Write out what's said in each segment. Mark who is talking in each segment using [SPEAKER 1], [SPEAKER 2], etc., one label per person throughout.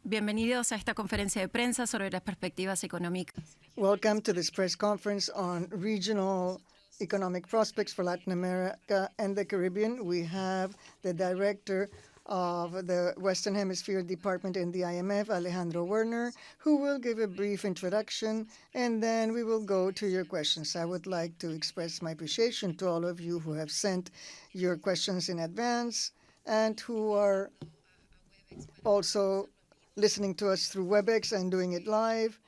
[SPEAKER 1] Bienvenidos a esta conferencia de prensa sobre las perspectivas económicas.
[SPEAKER 2] Welcome to this press conference on regional economic prospects for Latin America and the Caribbean. We have the director of the Western Hemisphere Department in the IMF, Alejandro Werner, who will give a brief introduction, and then we will go to your questions. I would like to express my appreciation to all of you who have sent your questions in advance and who are also listening to us through WebEx and doing it live.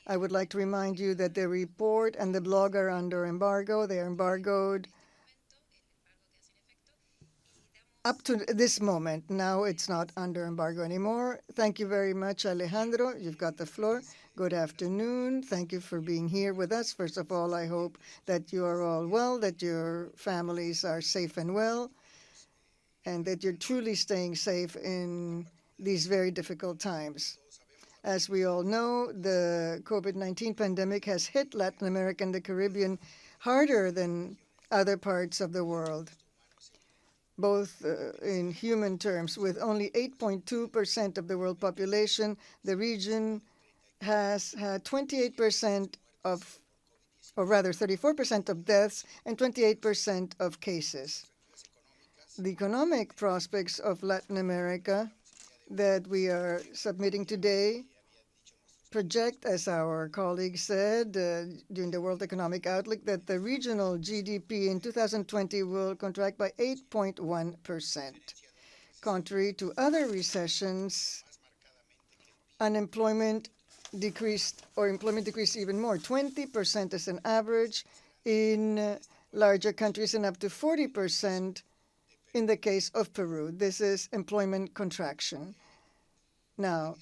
[SPEAKER 2] I would like to remind you that the report and the blog are under embargo. They are embargoed up to this moment. Now it's not under embargo anymore. Thank you very much, Alejandro. You've got the floor. Good afternoon. Thank you for being here with us. First of all, I hope that you are all well, that your families are safe and well, and that you're truly staying safe in these very difficult times. As we all know, the COVID-19 pandemic has hit Latin America and the Caribbean harder than other parts of the world, both in human terms. With only 8.2% of the world population, the region has had 28% of, or rather 34% of deaths and 28% of cases. The economic prospects of Latin America that we are submitting today project, as our colleague said during the World Economic Outlook, that the regional GDP in 2020 will contract by 8.1%. Contrary to other recessions, unemployment decreased, or employment decreased even more. 20% is an average in larger countries and up to 40% in the case of Peru. This is employment contraction. Now,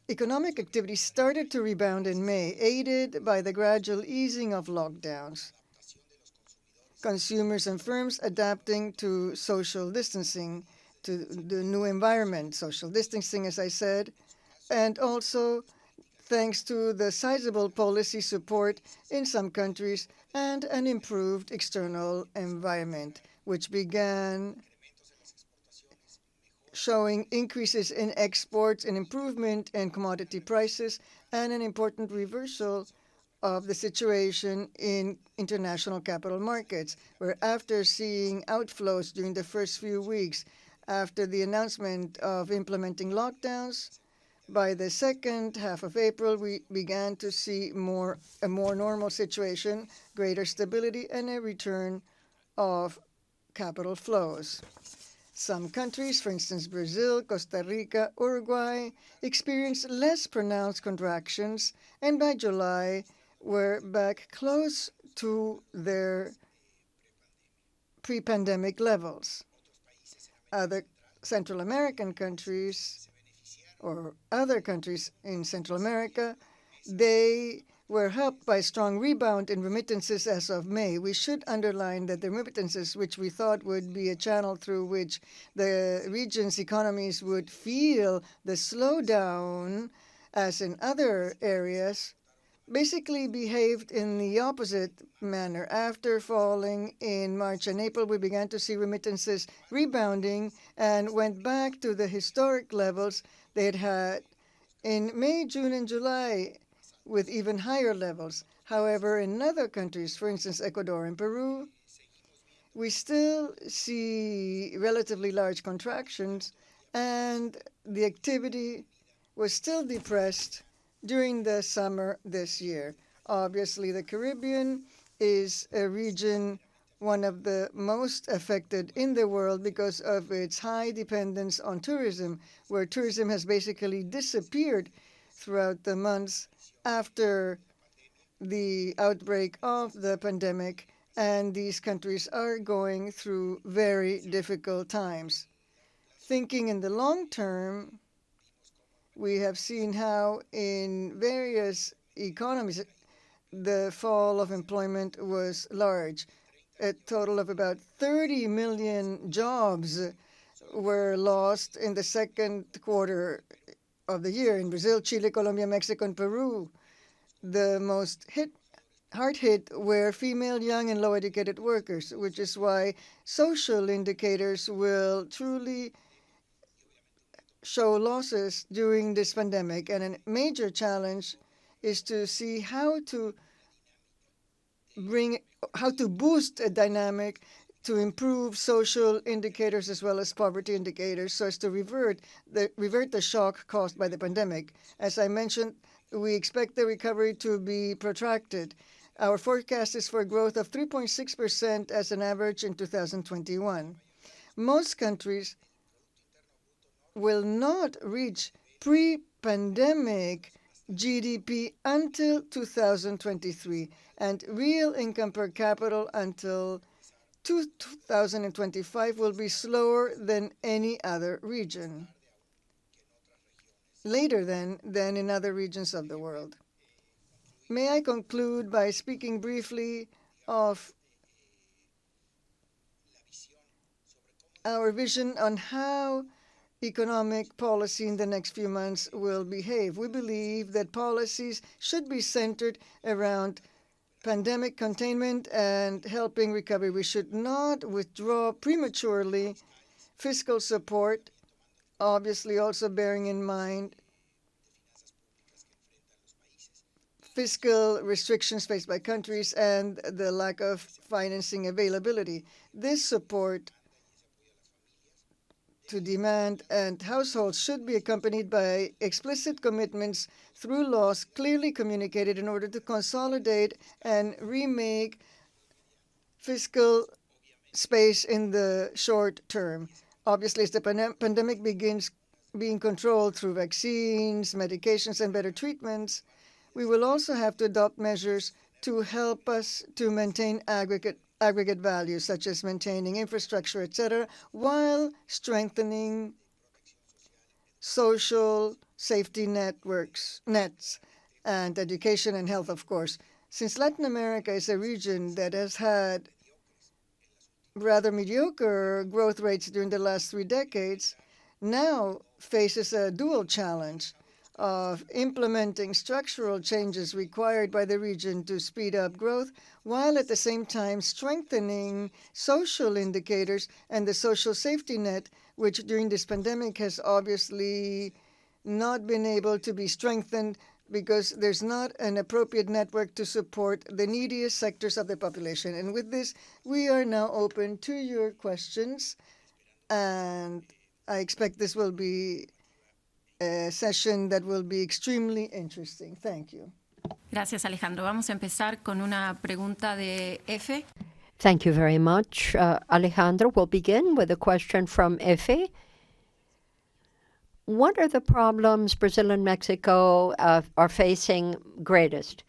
[SPEAKER 2] economic activity started to rebound in May, aided by the gradual easing of lockdowns. Consumers and firms adapting to social distancing, to the new environment, social distancing, as I said, and also thanks to the sizable policy support in some countries and an improved external environment, which began showing increases in exports, an improvement in commodity prices, and an important reversal of the situation in international capital markets, where after seeing outflows during the first few weeks after the announcement of implementing lockdowns, by the second half of April, we began to see a more normal situation, greater stability, and a return of capital flows. Some countries, for instance, Brazil, Costa Rica, Uruguay, experienced less pronounced contractions, and by July were back close to their pre-pandemic levels. Other Central American countries, or other countries in Central America, they were helped by a strong rebound in remittances as of May. We should underline that the remittances, which we thought would be a channel through which the region's economies would feel the slowdown, as in other areas, basically behaved in the opposite manner. After falling in March and April, we began to see remittances rebounding and went back to the historic levels they had had in May, June, and July, with even higher levels. However, in other countries, for instance, Ecuador and Peru, we still see relatively large contractions, and the activity was still depressed during the summer this year. Obviously, the Caribbean is a region, one of the most affected in the world because of its high dependence on tourism, where tourism has basically disappeared throughout the months after the outbreak of the pandemic, and these countries are going through very difficult times. Thinking in the long term, we have seen how in various economies the fall of employment was large. A total of about 30 million jobs were lost in the second quarter of the year in Brazil, Chile, Colombia, Mexico, and Peru. The most hard hit were female, young, and low-educated workers, which is why social indicators will truly show losses during this pandemic, and a major challenge is to see how to boost a dynamic to improve social indicators as well as poverty indicators so as to revert the shock caused by the pandemic. As I mentioned, we expect the recovery to be protracted. Our forecast is for growth of 3.6% as an average in 2021. Most countries will not reach pre-pandemic GDP until 2023 and real income per capita until 2025 will be slower than any other region, later than in other regions of the world. May I conclude by speaking briefly of our vision on how economic policy in the next few months will behave. We believe that policies should be centered around pandemic containment and helping recovery. We should not withdraw prematurely fiscal support, obviously also bearing in mind fiscal restrictions faced by countries and the lack of financing availability. This support to demand and households should be accompanied by explicit commitments through laws clearly communicated in order to consolidate and remake fiscal space in the short term. Obviously, as the pandemic begins being controlled through vaccines, medications, and better treatments, we will also have to adopt measures to help us to maintain aggregate values, such as maintaining infrastructure, etc., while strengthening social safety nets, and education and health, of course. Since Latin America is a region that has had rather mediocre growth rates during the last 3 decades, now faces a dual challenge of implementing structural changes required by the region to speed up growth, while at the same time strengthening social indicators and the social safety net, which during this pandemic has obviously not been able to be strengthened because there's not an appropriate network to support the neediest sectors of the population. And with this, we are now open to your questions, and I expect this will be a session that will be extremely interesting. Thank you.
[SPEAKER 1] Gracias, Alejandro. Vamos a empezar con una pregunta de F.
[SPEAKER 3] Thank you very much, Alejandro. We'll begin with a question from Efe. What are the problems Brazil and Mexico are facing greatest?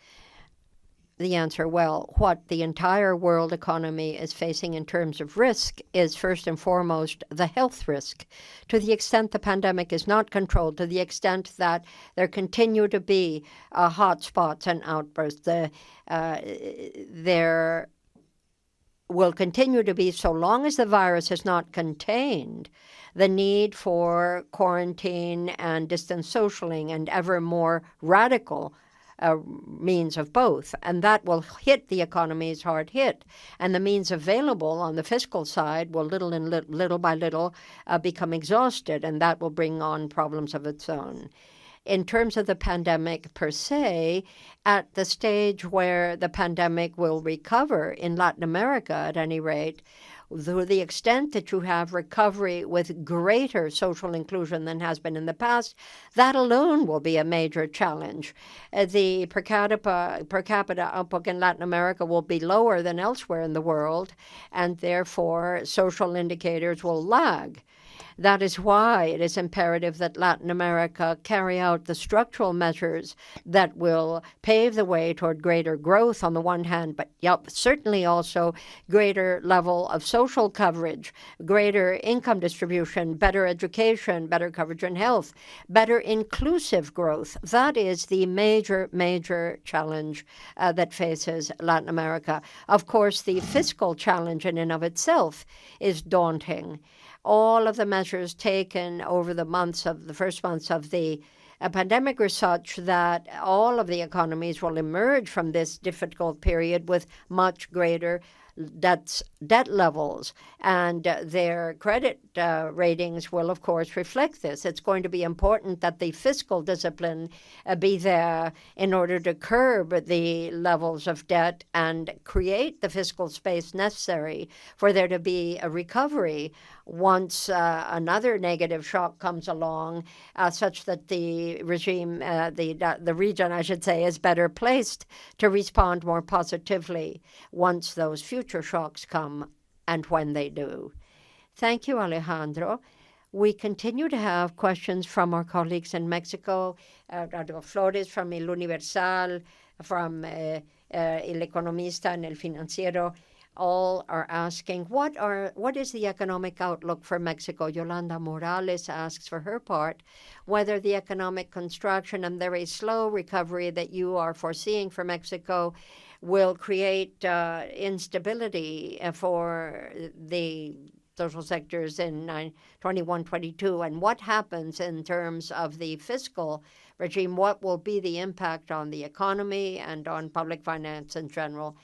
[SPEAKER 3] The answer, well, what the entire world economy is facing in terms of risk is first and foremost the health risk. To the extent the pandemic is not controlled, to the extent that there continue to be hotspots and outbursts, there will continue to be, so long as the virus is not contained, the need for quarantine and distance socialing and ever more radical means of both, and that will hit the economies hard hit. And the means available on the fiscal side will little by little become exhausted, and that will bring on problems of its own. In terms of the pandemic per se, at the stage where the pandemic will recover, in Latin America at any rate, to the extent that you have recovery with greater social inclusion than has been in the past, that alone will be a major challenge. The per capita output in Latin America will be lower than elsewhere in the world, and therefore social indicators will lag. That is why it is imperative that Latin America carry out the structural measures that will pave the way toward greater growth on the one hand, but certainly also greater level of social coverage, greater income distribution, better education, better coverage in health, better inclusive growth. That is the major challenge that faces Latin America. Of course, the fiscal challenge in and of itself is daunting. All of the measures taken over the first months of the pandemic are such that all of the economies will emerge from this difficult period with much greater debt levels, and their credit ratings will, of course, reflect this. It's going to be important that the fiscal discipline be there in order to curb the levels of debt and create the fiscal space necessary for there to be a recovery once another negative shock comes along, such that the regime, the region, I should say, is better placed to respond more positively once those future shocks come and when they do. Thank you, Alejandro. We continue to have questions from our colleagues in Mexico. Eduardo Flores from El Universal, from El Economista and El Financiero, all are asking, what is the economic outlook for Mexico? Yolanda Morales asks, for her part, whether the economic construction and very slow recovery that you are foreseeing for Mexico will create instability for the social sectors in 21-22, and what happens in terms of the fiscal regime? What will be the impact on the economy and on public finance in general?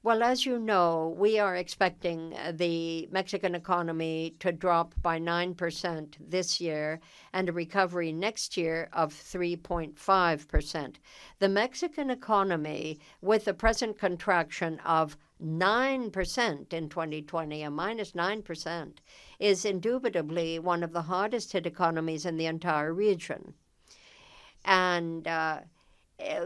[SPEAKER 3] Well, as you know, we are expecting the Mexican economy to drop by 9% this year and a recovery next year of 3.5%. The Mexican economy, with the present contraction of 9% in 2020, a minus 9%, is indubitably one of the hardest hit economies in the entire region. And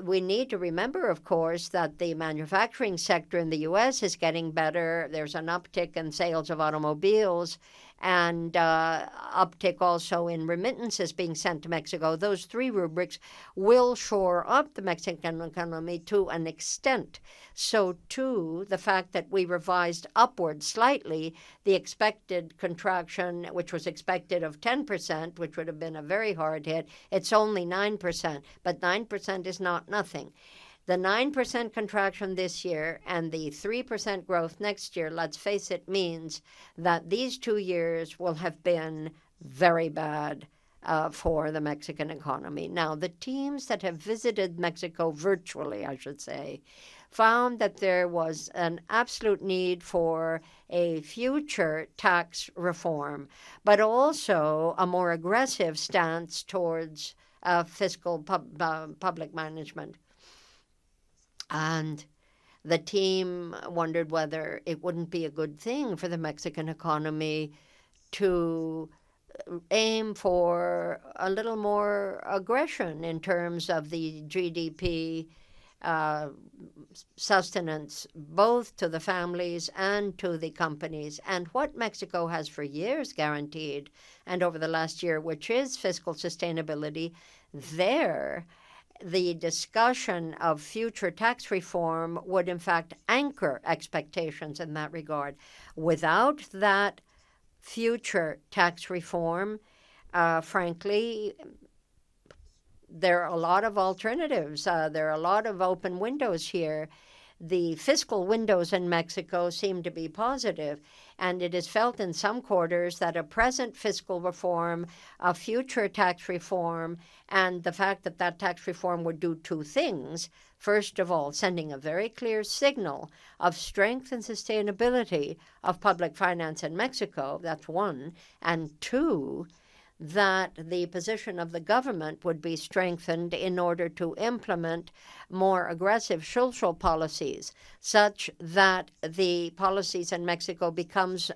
[SPEAKER 3] we need to remember, of course, that the manufacturing sector in the U.S. is getting better. There's an uptick in sales of automobiles and uptick also in remittances being sent to Mexico. Those three rubrics will shore up the Mexican economy to an extent. So, too, the fact that we revised upward slightly the expected contraction, which was expected of 10%, which would have been a very hard hit, it's only 9%. But 9% is not nothing. The 9% contraction this year and the 3% growth next year, let's face it, means that these 2 years will have been very bad for the Mexican economy. Now, the teams that have visited Mexico virtually, I should say, found that there was an absolute need for a future tax reform, but also a more aggressive stance towards fiscal public management. And the team wondered whether it wouldn't be a good thing for the Mexican economy to aim for a little more aggression in terms of the GDP sustenance, both to the families and to the companies. And what Mexico has for years guaranteed, and over the last year, which is fiscal sustainability, the discussion of future tax reform would, in fact, anchor expectations in that regard. Without that future tax reform, frankly, there are a lot of alternatives. There are a lot of open windows here. The fiscal windows in Mexico seem to be positive, and it is felt in some quarters that a present fiscal reform, a future tax reform, and the fact that that tax reform would do two things. First of all, sending a very clear signal of strength and sustainability of public finance in Mexico, that's one, and two, that the position of the government would be strengthened in order to implement more aggressive social policies, such that the policies in Mexico becomes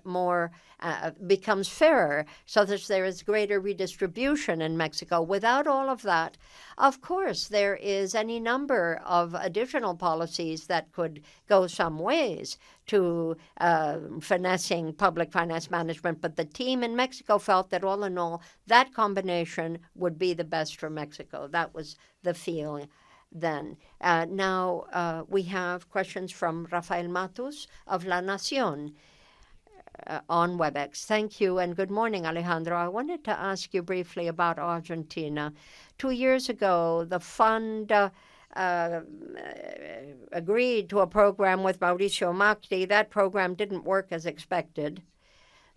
[SPEAKER 3] fairer, so that there is greater redistribution in Mexico. Without all of that, of course, there is any number of additional policies that could go some ways to finessing public finance management, but the team in Mexico felt that all in all, that combination would be the best for Mexico. That was the feeling then. Now we have questions from Rafael Matus of La Nación on WebEx. Thank you and good morning, Alejandro. I wanted to ask you briefly about Argentina. 2 years ago, the fund agreed to a program with Mauricio Macri. That program didn't work as expected.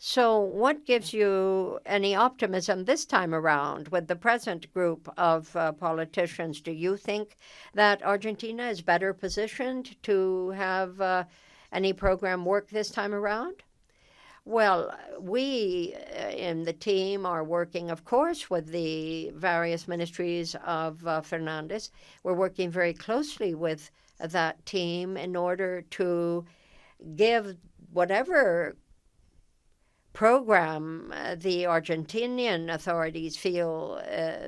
[SPEAKER 3] So what gives you any optimism this time around with the present group of politicians? Do you think that Argentina is better positioned to have any program work this time around? Well, we in the team are working, of course, with the various ministries of Fernandez. We're working very closely with that team in order to give whatever program the Argentinian authorities feel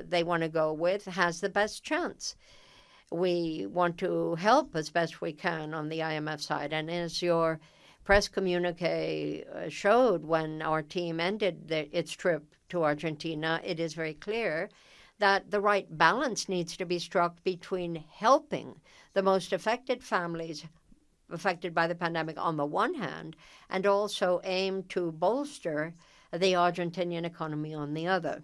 [SPEAKER 3] they want to go with has the best chance. We want to help as best we can on the IMF side. And as your press communique showed when our team ended its trip to Argentina, it is very clear that the right balance needs to be struck between helping the most affected families affected by the pandemic on the one hand, and also aim to bolster the Argentinian economy on the other.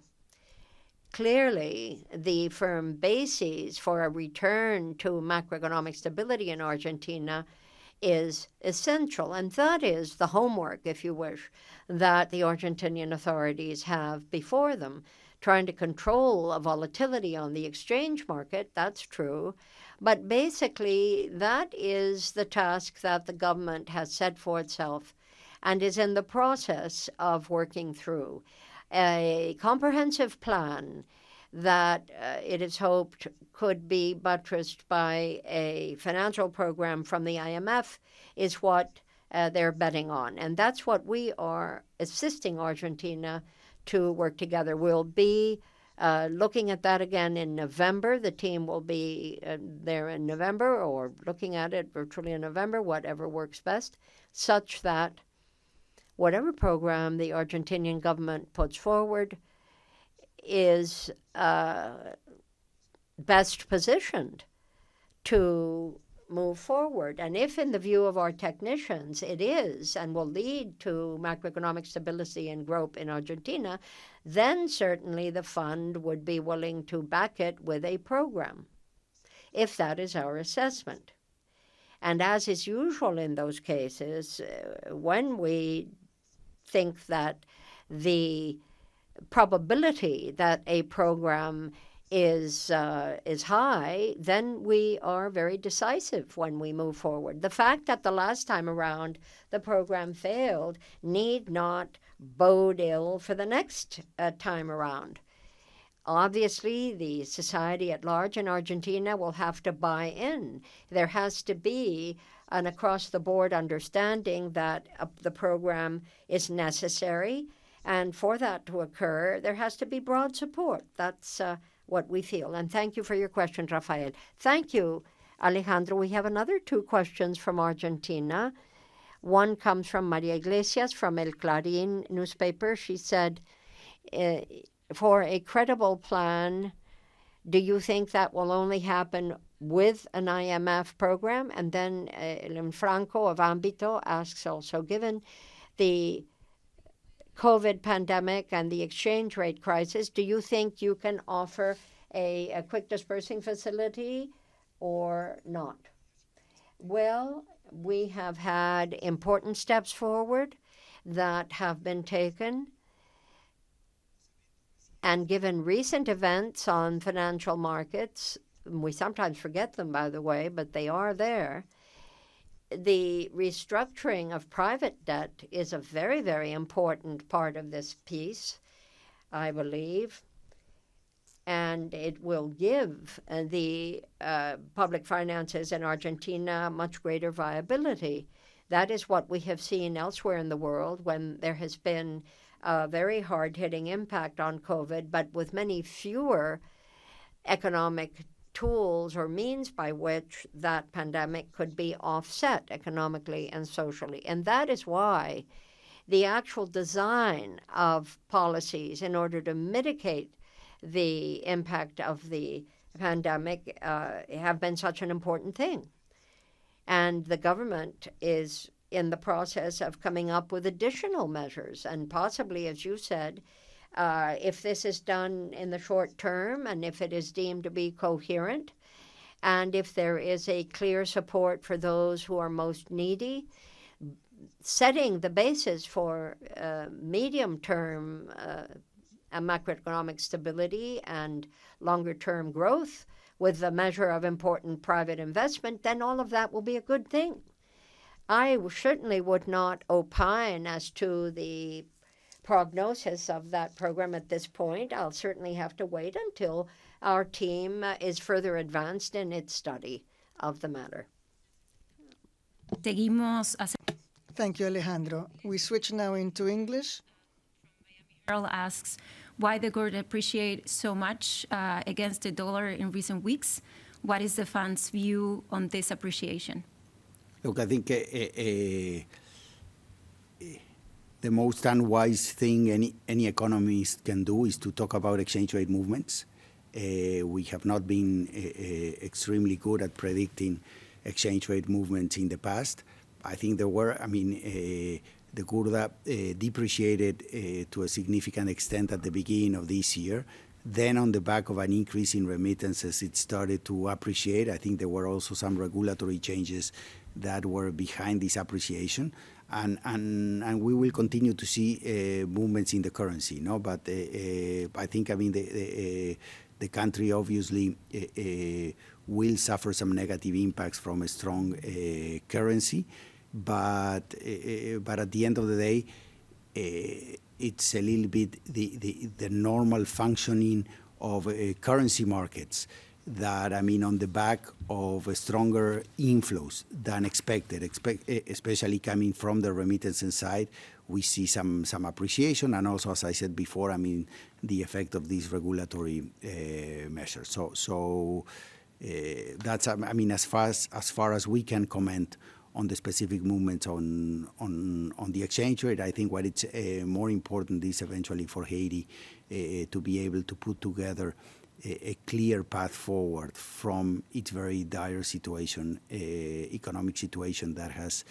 [SPEAKER 3] Clearly, the firm basis for a return to macroeconomic stability in Argentina is essential, and that is the homework, if you wish, that the Argentinian authorities have before them. Trying to control a volatility on the exchange market, that's true, but basically that is the task that the government has set for itself and is in the process of working through. A comprehensive plan that it is hoped could be buttressed by a financial program from the IMF is what they're betting on. And that's what we are assisting Argentina to work together. We'll be looking at that again in November. The team will be there in November, or looking at it virtually in November, whatever works best, such that whatever program the Argentinian government puts forward is best positioned to move forward. And if, in the view of our technicians, it is and will lead to macroeconomic stability and growth in Argentina, then certainly the fund would be willing to back it with a program, if that is our assessment. And as is usual in those cases, when we think that the probability that a program is high, then we are very decisive when we move forward. The fact that the last time around the program failed need not bode ill for the next time around. Obviously, the society at large in Argentina will have to buy in. There has to be an across-the-board understanding that the program is necessary, and for that to occur, there has to be broad support. That's what we feel. And thank you for your question, Rafael. Thank you, Alejandro. We have another two questions from Argentina. One comes from Maria Iglesias from El Clarín newspaper. She said, for a credible plan, do you think that will only happen with an IMF program? And then Franco of Ámbito asks also, given the COVID pandemic and the exchange rate crisis, do you think you can offer a quick dispersing facility or not? Well, we have had important steps forward that have been taken. And given recent events on financial markets, we sometimes forget them, by the way, but they are there. The restructuring of private debt is a very, very important part of this piece, I believe, and it will give the public finances in Argentina much greater viability. That is what we have seen elsewhere in the world when there has been a very hard-hitting impact on COVID, but with many fewer economic tools or means by which that pandemic could be offset economically and socially. And that is why the actual design of policies in order to mitigate the impact of the pandemic have been such an important thing. And the government is in the process of coming up with additional measures, and possibly, as you said, if this is done in the short term and if it is deemed to be coherent, and if there is a clear support for those who are most needy, setting the basis for medium-term macroeconomic stability and longer-term growth with the measure of important private investment, then all of that will be a good thing. I certainly would not opine as to the prognosis of that program at this point. I'll certainly have to wait until our team is further advanced in its study of the matter.
[SPEAKER 1] Seguimos.
[SPEAKER 2] Thank you, Alejandro. We switch now into English.
[SPEAKER 1] Carol asks why the gold appreciate so much against the dollar in recent weeks. What is the fund's view on this appreciation?
[SPEAKER 4] Look, I think the most unwise thing any economist can do is to talk about exchange rate movements. We have not been extremely good at predicting exchange rate movements in the past. I think there were, the kurda depreciated to a significant extent at the beginning of this year. Then on the back of an increase in remittances, it started to appreciate. I think there were also some regulatory changes that were behind this appreciation. And we will continue to see movements in the currency, no? But I think, the country obviously will suffer some negative impacts from a strong currency. But at the end of the day, it's a little bit the normal functioning of currency markets that, on the back of stronger inflows than expected, especially coming from the remittances side, we see some appreciation, and also, as I said before, the effect of these regulatory measures. So that's, as far as we can comment on the specific movements on the exchange rate. I think what it's more important is eventually for Haiti to be able to put together a clear path forward from its very dire situation, economic situation that has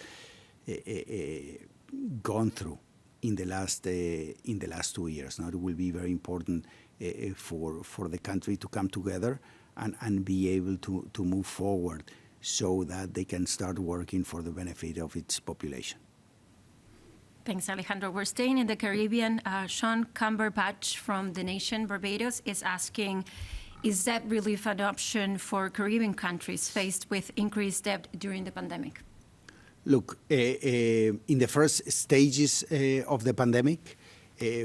[SPEAKER 4] gone through in the last 2 years. Now, it will be very important for the country to come together and be able to move forward, so that they can start working for the benefit of its population.
[SPEAKER 1] Thanks, Alejandro. We're staying in the Caribbean. Sean Cumberbatch from The Nation, Barbados, is asking, is debt relief an option for Caribbean countries faced with increased debt during the pandemic?
[SPEAKER 4] Look, in the first stages of the pandemic,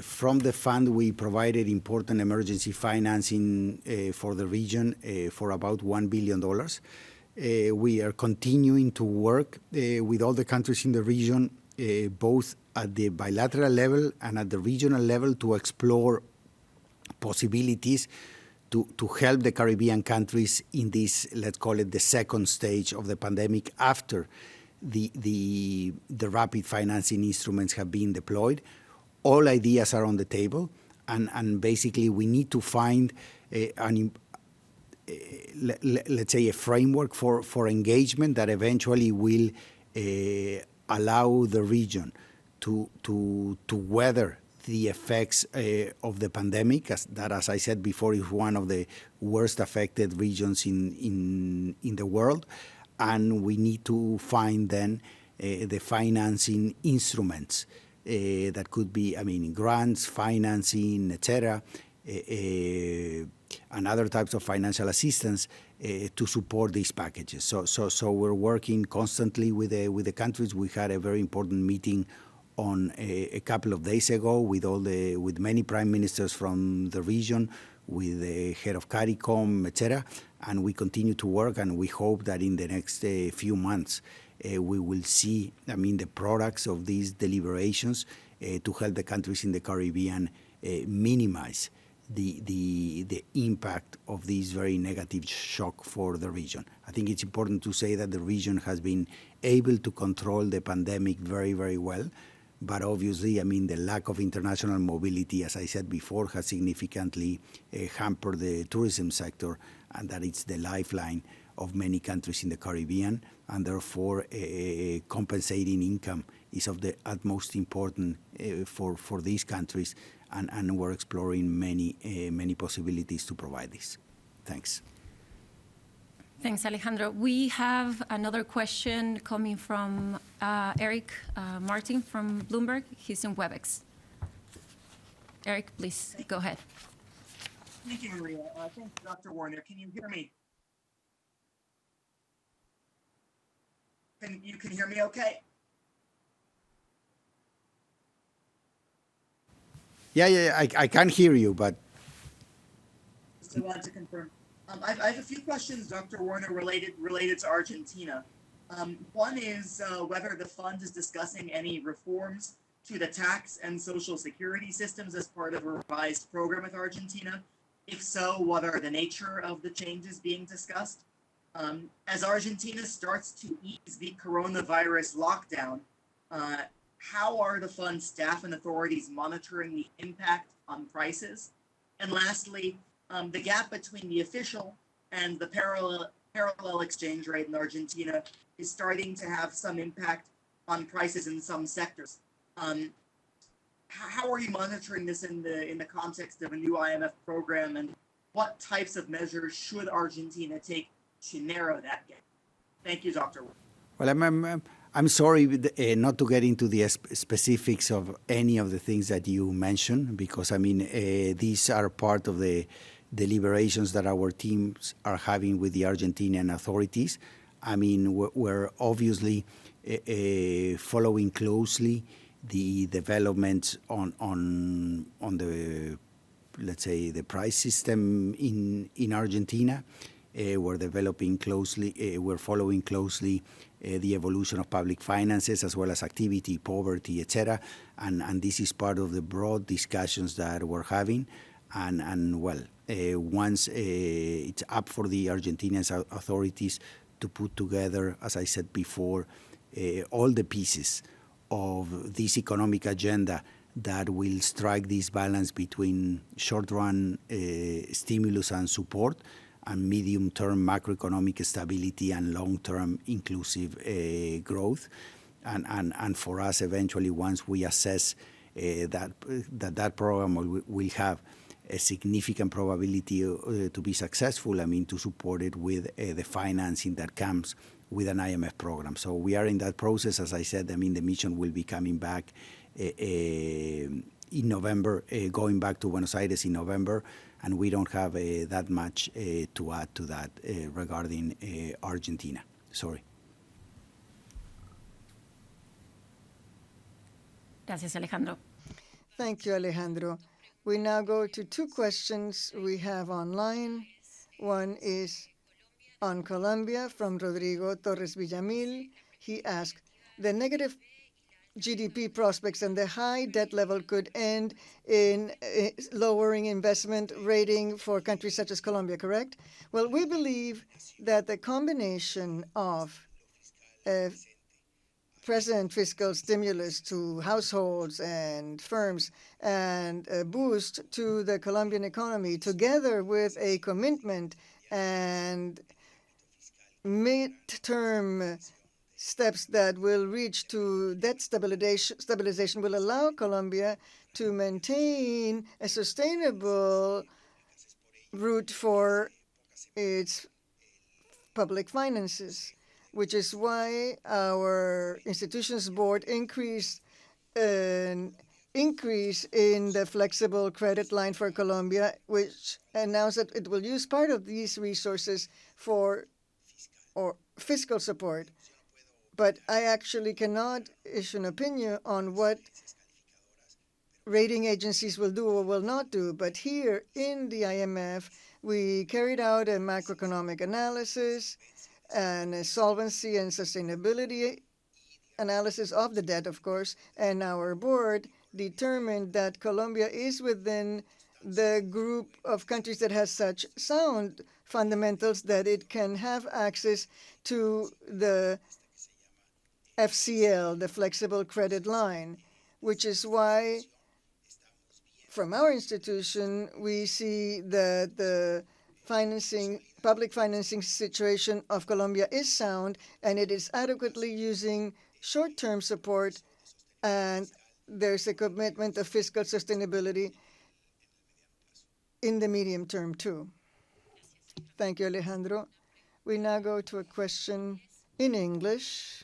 [SPEAKER 4] from the fund, we provided important emergency financing for the region for about $1 billion. We are continuing to work with all the countries in the region, both at the bilateral level and at the regional level, to explore possibilities to help the Caribbean countries in this, let's call it, the second stage of the pandemic, after the rapid financing instruments have been deployed. All ideas are on the table, and basically we need to find let's say, a framework for engagement that eventually will allow the region to weather the effects of the pandemic, as I said before, is one of the worst affected regions in the world. And we need to find then the financing instruments that could be, grants, financing, etc., and other types of financial assistance to support these packages. So we're working constantly with the countries. We had a very important meeting on a couple of days ago with many prime ministers from the region, with the head of CARICOM, etc. And we continue to work, and we hope that in the next few months we will see, the products of these deliberations to help the countries in the Caribbean minimize the impact of this very negative shock for the region. I think it's important to say that the region has been able to control the pandemic very, very well. But obviously, the lack of international mobility, as I said before, has significantly hampered the tourism sector, and that it's the lifeline of many countries in the Caribbean, and therefore compensating income is of the utmost importance for these countries, and we're exploring many possibilities to provide this. Thanks.
[SPEAKER 1] Thanks, Alejandro. We have another question coming from Eric Martin from Bloomberg. He's in WebEx. Eric, please go ahead.
[SPEAKER 5] Thank you, Maria. Thank you, Dr. Werner. Can you hear me? You can hear me okay?
[SPEAKER 4] I can hear you, but
[SPEAKER 5] So I wanted to confirm. I have a few questions, Dr. Werner, related to Argentina. One is whether the fund is discussing any reforms to the tax and social security systems as part of a revised program with Argentina. If so, what are the nature of the changes being discussed? As Argentina starts to ease the coronavirus lockdown, how are the fund staff and authorities monitoring the impact on prices? And lastly, the gap between the official and the parallel exchange rate in Argentina is starting to have some impact on prices in some sectors. How are you monitoring this in the context of a new IMF program, and what types of measures should Argentina take to narrow that gap? Thank you, Dr.
[SPEAKER 4] well, I'm sorry not to get into the specifics of any of the things that you mentioned, because I mean these are part of the deliberations that our teams are having with the Argentinian authorities. I mean, we're obviously following closely the developments on the, let's say, the price system in Argentina. We're developing closely, we're following closely the evolution of public finances as well as activity, poverty, etc. And this is part of the broad discussions that we're having. And well, once it's up for the Argentinian authorities to put together, as I said before, all the pieces of this economic agenda that will strike this balance between short-run stimulus and support and medium-term macroeconomic stability and long-term inclusive growth. And for us, eventually, once we assess that program will have a significant probability to be successful, I mean, to support it with the financing that comes with an IMF program. So we are in that process. As I said, I mean, the mission will be coming back in November, going back to Buenos Aires in November, and we don't have that much to add to that regarding Argentina. Sorry.
[SPEAKER 1] Gracias, Alejandro.
[SPEAKER 2] Thank you, Alejandro. We now go to two questions we have online. One is on Colombia from Rodrigo Torres Villamil. He asked, the negative GDP prospects and the high debt level could end in lowering investment rating for countries such as Colombia, correct? Well, we believe that the combination of present fiscal stimulus to households and firms and a boost to the Colombian economy, together with a commitment and mid-term steps that will reach to debt stabilization will allow Colombia to maintain a sustainable route for its public finances, which is why our institutions board increased an increase in the flexible credit line for Colombia, which announced that it will use part of these resources for fiscal support. But I actually cannot issue an opinion on what rating agencies will do or will not do. But here in the IMF, we carried out a macroeconomic analysis and a solvency and sustainability analysis of the debt, of course, and our board determined that Colombia is within the group of countries that has such sound fundamentals that it can have access to the FCL, the flexible credit line, which is why from our institution we see that the public financing situation of Colombia is sound, and it is adequately using short-term support, and there's a commitment of fiscal sustainability in the medium term too. Thank you, Alejandro. We now go to a question in English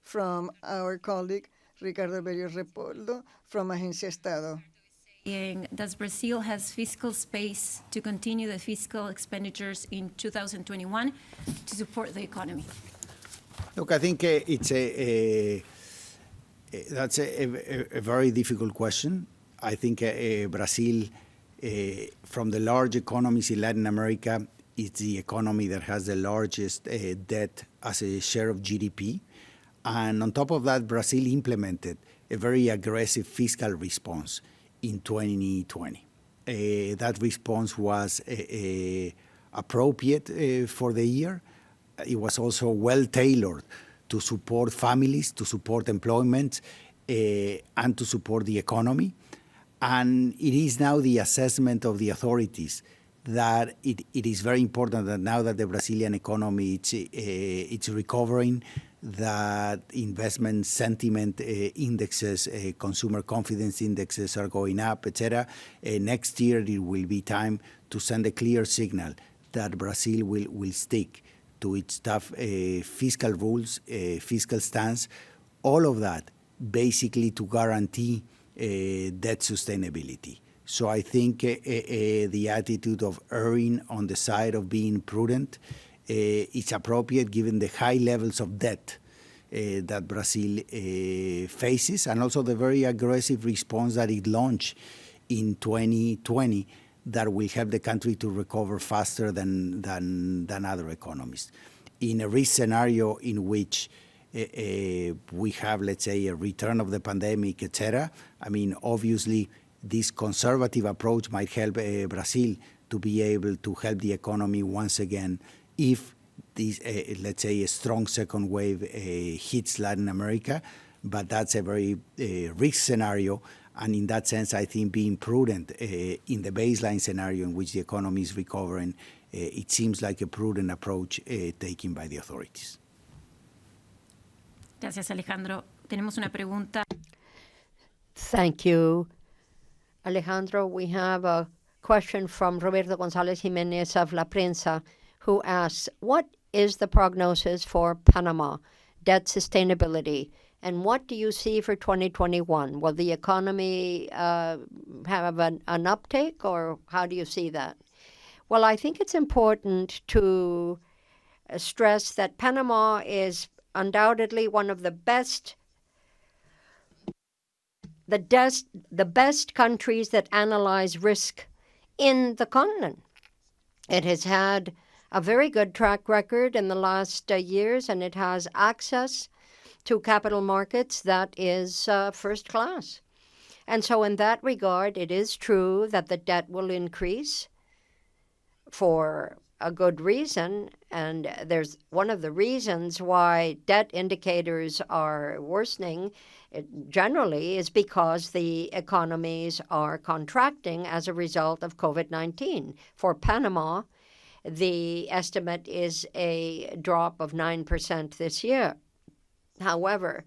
[SPEAKER 2] from our colleague Ricardo Bello Repoldo from Agencia Estado.
[SPEAKER 1] Does Brazil has fiscal space to continue the fiscal expenditures in 2021 to support the economy?
[SPEAKER 4] Look, I think that's a very difficult question. I think Brazil, from the large economies in Latin America, is the economy that has the largest debt as a share of GDP. And on top of that, Brazil implemented a very aggressive fiscal response in 2020. That response was appropriate for the year. It was also well tailored to support families, to support employment, and to support the economy. And it is now the assessment of the authorities that it is very important that now that the Brazilian economy it's recovering, that investment sentiment indexes, consumer confidence indexes are going up, etc. Next year, it will be time to send a clear signal that Brazil will stick to its tough fiscal rules, fiscal stance, all of that basically to guarantee debt sustainability. So I think the attitude of erring on the side of being prudent is appropriate given the high levels of debt that Brazil faces, and also the very aggressive response that it launched in 2020 that will help the country to recover faster than other economies. In a risk scenario in which we have, let's say, a return of the pandemic, etc., I mean, obviously, this conservative approach might help Brazil to be able to help the economy once again if this, let's say, a strong second wave hits Latin America. But that's a very risk scenario. And in that sense, I think being prudent in the baseline scenario in which the economy is recovering, it seems like a prudent approach taken by the authorities.
[SPEAKER 1] Gracias, Alejandro. Tenemos una pregunta.
[SPEAKER 3] Thank you, Alejandro. We have a question from Roberto González Jiménez of La Prensa, who asks, what is the prognosis for Panama debt sustainability? And what do you see for 2021? Will the economy have an uptake, or how do you see that? Well, I think it's important to stress that Panama is undoubtedly one of the best countries that analyze risk in the continent. It has had a very good track record in the last years, and it has access to capital markets that is first class. And so in that regard, it is true that the debt will increase for a good reason. And there's one of the reasons why debt indicators are worsening generally is because the economies are contracting as a result of COVID-19. For Panama, the estimate is a drop of 9% this year. However,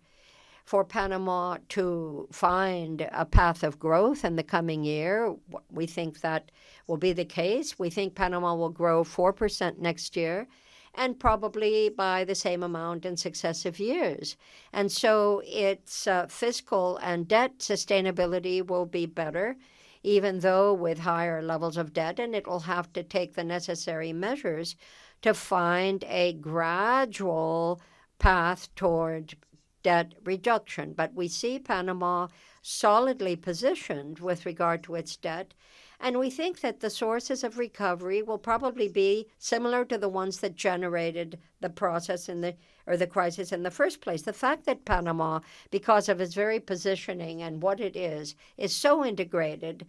[SPEAKER 3] for Panama to find a path of growth in the coming year, we think that will be the case. We think Panama will grow 4% next year and probably by the same amount in successive years. And so its fiscal and debt sustainability will be better, even though with higher levels of debt, and it will have to take the necessary measures to find a gradual path toward debt reduction. But we see Panama solidly positioned with regard to its debt, and we think that the sources of recovery will probably be similar to the ones that generated the process or the crisis in the first place. The fact that Panama, because of its very positioning and what it is so integrated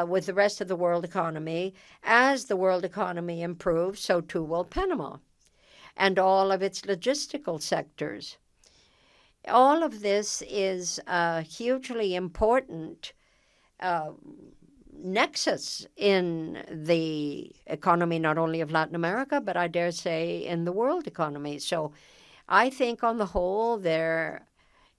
[SPEAKER 3] with the rest of the world economy, as the world economy improves, so too will Panama and all of its logistical sectors. All of this is a hugely important nexus in the economy, not only of Latin America, but I dare say in the world economy. So I think on the whole, there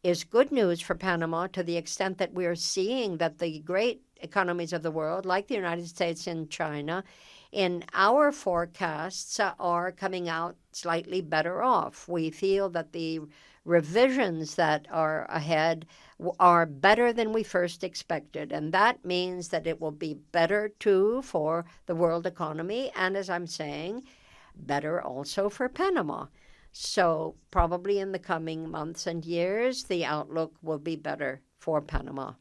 [SPEAKER 3] is good news for Panama to the extent that we are seeing that the great economies of the world, like the United States and China, in our forecasts are coming out slightly better off. We feel that the revisions that are ahead are better than we first expected, and that means that it will be better too for the world economy, and as I'm saying, better also for Panama. So probably in the coming months and years, the outlook will be better for Panama.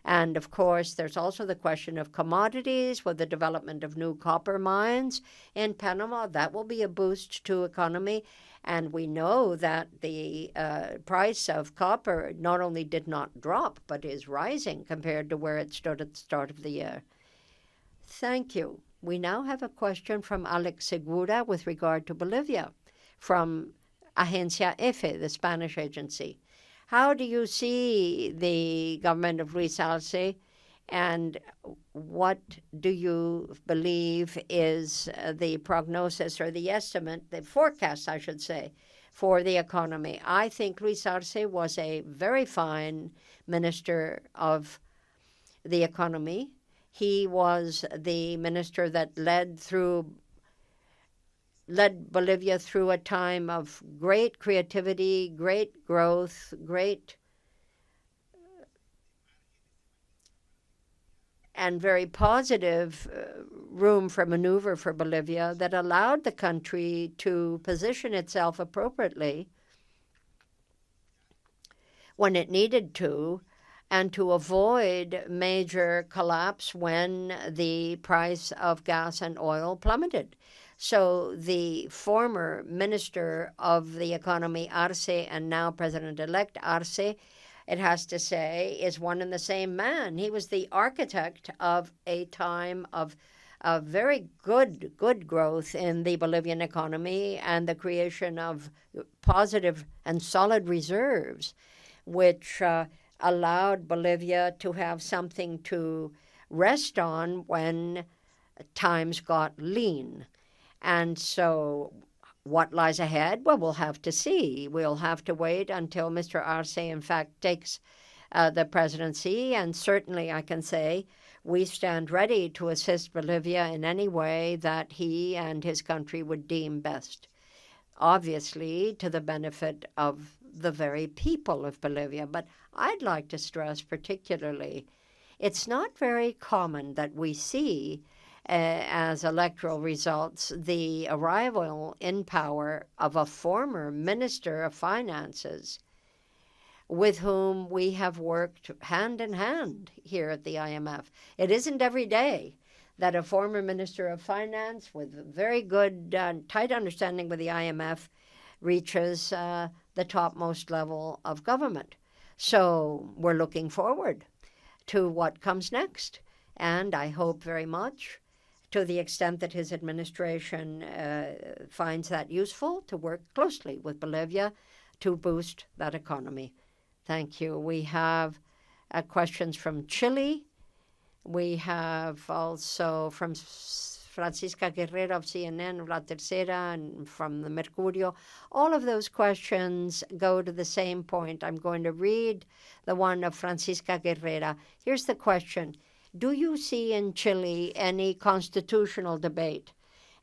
[SPEAKER 3] And of course, there's also the question of commodities with the development of new copper mines in Panama. That will be a boost to economy. And we know that the price of copper not only did not drop, but is rising compared to where it stood at the start of the year. Thank you. We now have a question from Alex Segura with regard to Bolivia from Agencia EFE, the Spanish agency. How do you see the government of Luis Arce, and what do you believe is the prognosis or the estimate, the forecast, I should say, for the economy? I think Luis Arce was a very fine minister of the economy. He was the minister that led Bolivia through a time of great creativity, great growth, great and very positive room for maneuver for Bolivia that allowed the country to position itself appropriately when it needed to, and to avoid major collapse when the price of gas and oil plummeted. So the former Minister of the Economy, Arce, and now President-elect Arce, it has to say, is one and the same man. He was the architect of a time of very good growth in the Bolivian economy and the creation of positive and solid reserves, which allowed Bolivia to have something to rest on when times got lean. And so what lies ahead? Well, we'll have to see. We'll have to wait until Mr. Arce, in fact, takes the presidency. And certainly I can say we stand ready to assist Bolivia in any way that he and his country would deem best, obviously to the benefit of the very people of Bolivia. But I'd like to stress particularly, it's not very common that we see as electoral results the arrival in power of a former Minister of Finances with whom we have worked hand in hand here at the IMF. It isn't every day that a former Minister of Finance with very good, tight understanding with the IMF reaches the topmost level of government. So we're looking forward to what comes next. And I hope very much, to the extent that his administration finds that useful, to work closely with Bolivia to boost that economy. Thank you. We have questions from Chile. We have also from Francisca Guerrero of CNN, La Tercera, and from the Mercurio. All of those questions go to the same point. I'm going to read the one of Francisca Guerrera. Here's the question. Do you see in Chile any constitutional debate?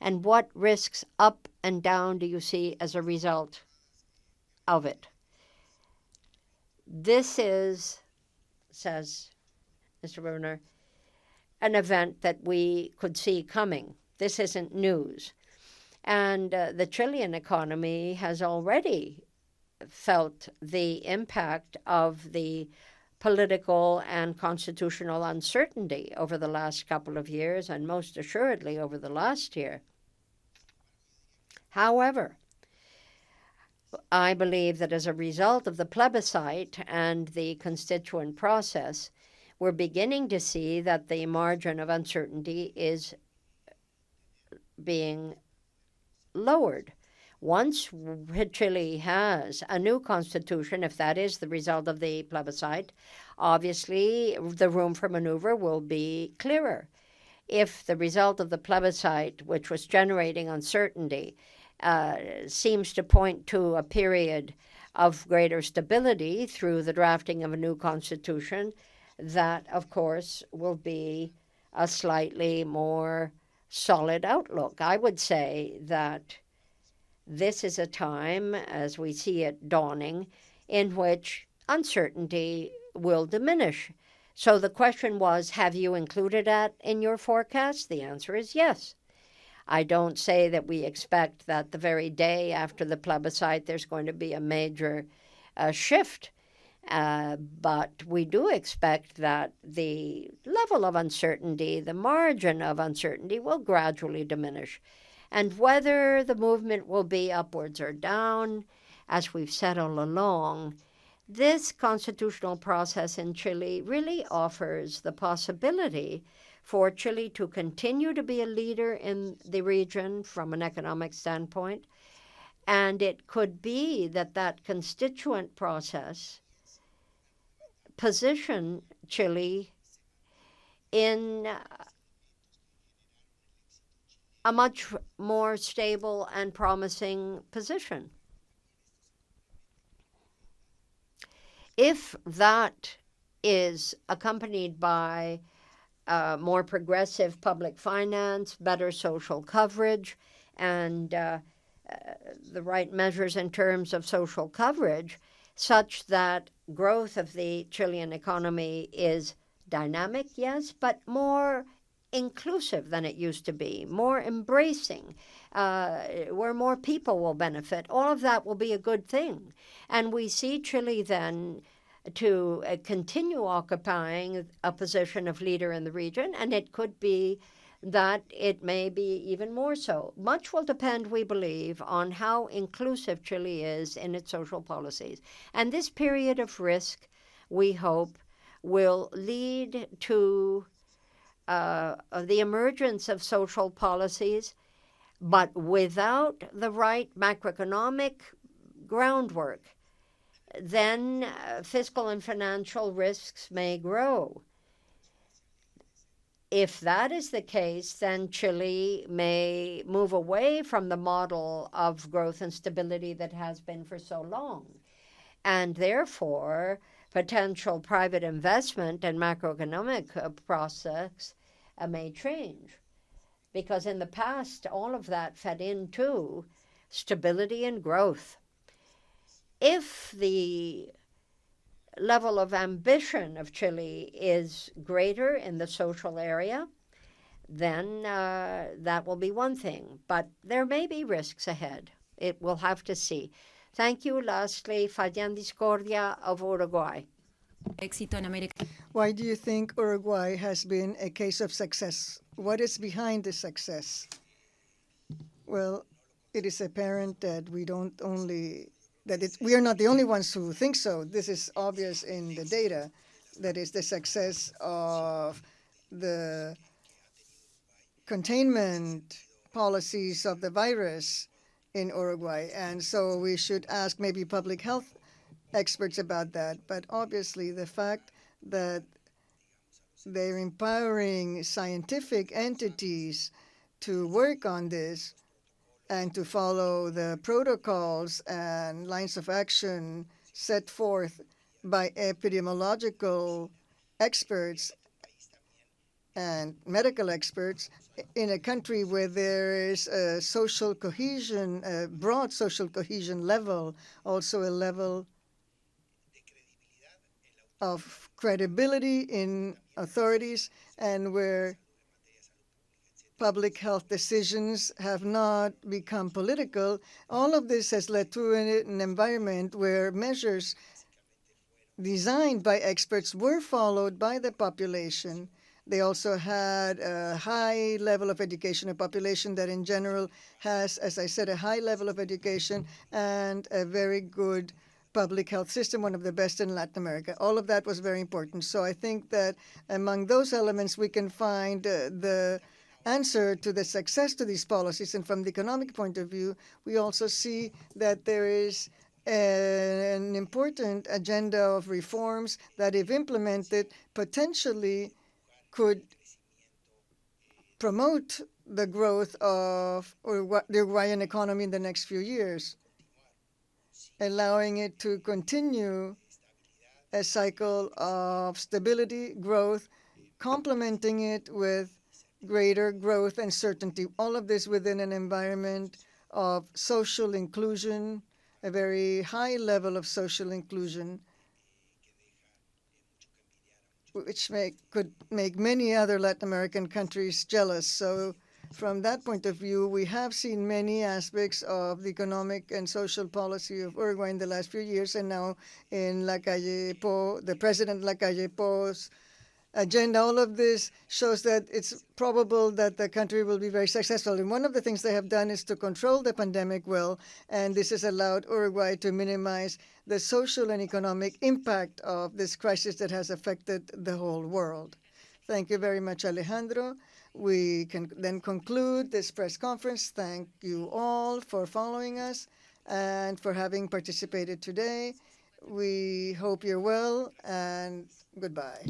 [SPEAKER 3] And what risks up and down do you see as a result of it? This is, says Mr. Werner, an event that we could see coming. This isn't news. And the Chilean economy has already felt the impact of the political and constitutional uncertainty over the last couple of years, and most assuredly over the last year. However, I believe that as a result of the plebiscite and the constituent process, we're beginning to see that the margin of uncertainty is being lowered. Once Chile has a new constitution, if that is the result of the plebiscite, obviously the room for maneuver will be clearer. If the result of the plebiscite, which was generating uncertainty, seems to point to a period of greater stability through the drafting of a new constitution, that, of course, will be a slightly more solid outlook. I would say that this is a time, as we see it dawning, in which uncertainty will diminish. So the question was, have you included that in your forecast? The answer is yes. I don't say that we expect that the very day after the plebiscite there's going to be a major shift But we do expect that the level of uncertainty, the margin of uncertainty, will gradually diminish. And whether the movement will be upwards or down, as we've said all along, this constitutional process in Chile really offers the possibility for Chile to continue to be a leader in the region from an economic standpoint. And it could be that that constituent process position Chile in a much more stable and promising position. If that is accompanied by more progressive public finance, better social coverage, and the right measures in terms of social coverage, such that growth of the Chilean economy is dynamic, yes, but more inclusive than it used to be, more embracing, where more people will benefit. All of that will be a good thing. And we see Chile then to continue occupying a position of leader in the region, and it could be that it may be even more so. Much will depend, we believe, on how inclusive Chile is in its social policies. And this period of risk, we hope, will lead to the emergence of social policies, but without the right macroeconomic groundwork, then fiscal and financial risks may grow. If that is the case, then Chile may move away from the model of growth and stability that has been for so long. And therefore, potential private investment and macroeconomic process may change. Because in the past, all of that fed into stability and growth. If the level of ambition of Chile is greater in the social area, then that will be one thing. But there may be risks ahead. We'll have to see. Thank you. Lastly, Fabián Discordia of Uruguay.
[SPEAKER 2] Why do you think Uruguay has been a case of success? What is behind the success? Well, it is apparent that we are not the only ones who think so. This is obvious in the data. That is the success of the containment policies of the virus in Uruguay. And so we should ask maybe public health experts about that. But obviously the fact that they're empowering scientific entities to work on this and to follow the protocols and lines of action set forth by epidemiological experts and medical experts in a country where there is a social cohesion, a broad social cohesion level, also a level of credibility in authorities, and where public health decisions have not become political. All of this has led to an environment where measures designed by experts were followed by the population. They also had a high level of education, a population that in general has, as I said, a high level of education and a very good public health system, one of the best in Latin America. All of that was very important. So I think that among those elements, we can find the answer to the success to these policies. And from the economic point of view, we also see that there is an important agenda of reforms that, if implemented, potentially could promote the growth of the Uruguayan economy in the next few years, allowing it to continue a cycle of stability, growth, complementing it with greater growth and certainty. All of this within an environment of social inclusion, a very high level of social inclusion, which could make many other Latin American countries jealous. So from that point of view, we have seen many aspects of the economic and social policy of Uruguay in the last few years, and now in the President Lacalle Pou's agenda. All of this shows that it's probable that the country will be very successful. And one of the things they have done is to control the pandemic well, and this has allowed Uruguay to minimize the social and economic impact of this crisis that has affected the whole world. Thank you very much, Alejandro. We can then conclude this press conference. Thank you all for following us and for having participated today. We hope you're well, and goodbye.